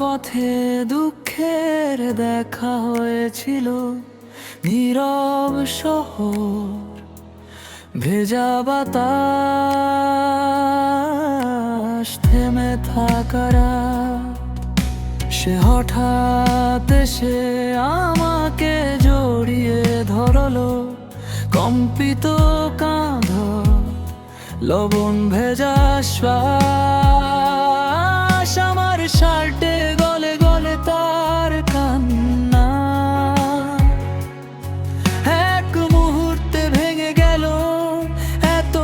পথে দুঃখের দেখা হয়েছিল, নীরব শহর, ভেজা বাতাস, থেমে থাকারা। সে হঠাৎ এসে আমাকে জড়িয়ে ধরলো, কম্পিত কাঁধ, লবণ ভেজা শ্বাস, আমার শার্টে গলে গলে তার কান্না। এক মুহূর্তে ভেঙে গেল এত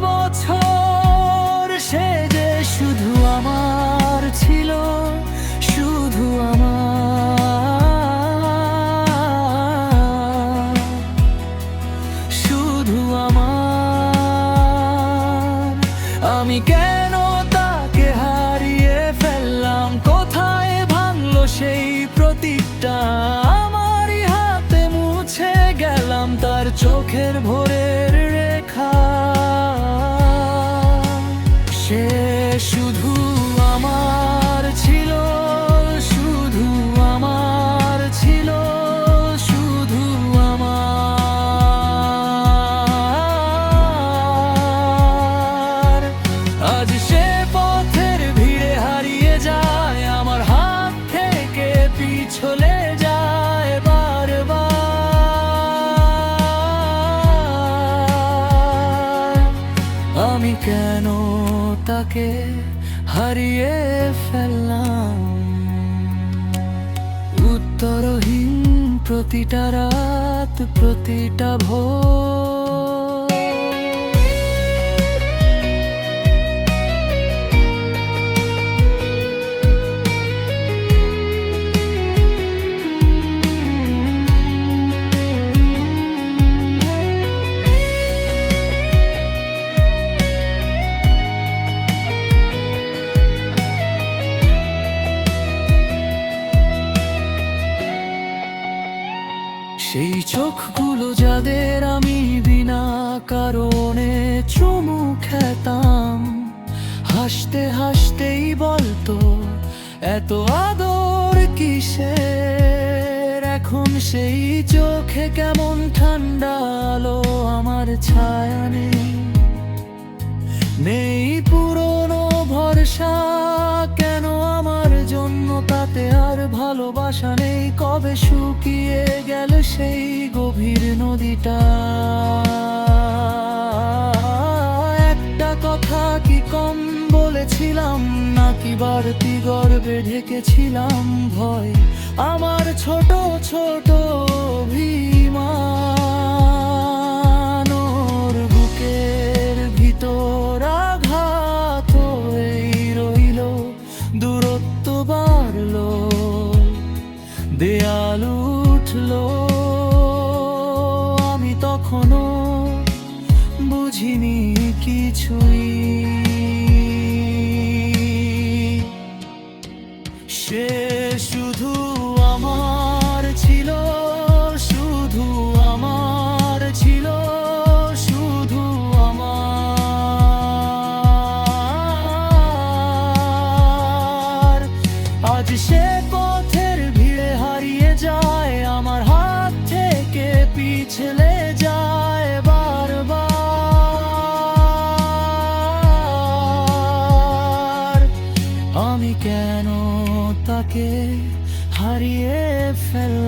বছর, সে যে শুধু আমার ছিল, শুধু আমার, শুধু আমার। আমি কেন তাকে হারিয়ে ফেললাম? কোথায় ভাঙলো সেই প্রতীকটা? আমারই হাতে মুছে গেলাম তার চোখের ভোরের রেখা। সে শুধু আমার ছিল, শুধু আমার ছিল, শুধু আমার। আজ সে পথের ভিড়ে হারিয়ে যায়, আমার হাত থেকে পিছলে যায় বারবার। আমি কেন তাকে হারিয়ে ফেললাম? উত্তরহীন প্রতিটা রাত, প্রতিটা ভোর। সেই চোখগুলো যাদের আমি বিনা কারণে চুমু খেতাম, হাসতে হাসতেই বলতো এত আদর কিসের। এখন সেই চোখে কেমন ঠান্ডা আলো, আমার ছায়া নেই, নেই পুরনো ভরসা। কেন আমার জন্য তাতে আর ভালোবাসা নেই? কবে শুকিয়ে গেল সেই গভীর নদীটা? একটা কথা কি কম বলেছিলাম, নাকি বাড়তি গর্বে ঢেকেছিলাম ভয়? আমার ছোট ছোট অভিমান, ওর বুকের ভিতর আঘাত হয়েই রইল। দূরত্ব বাড়লো, দেয়াল উঠলো, আমি তখনও বুঝিনি কিছুই। সে শুধু আমার ছিল, শুধু আমার ছিল, শুধু আমার। আজ সে পথের ভিড়ে হারিয়ে যায়, আমার হাত থেকে পিছলে যায় বারবার। আমি কেন তাকে হারিয়ে ফেললাম?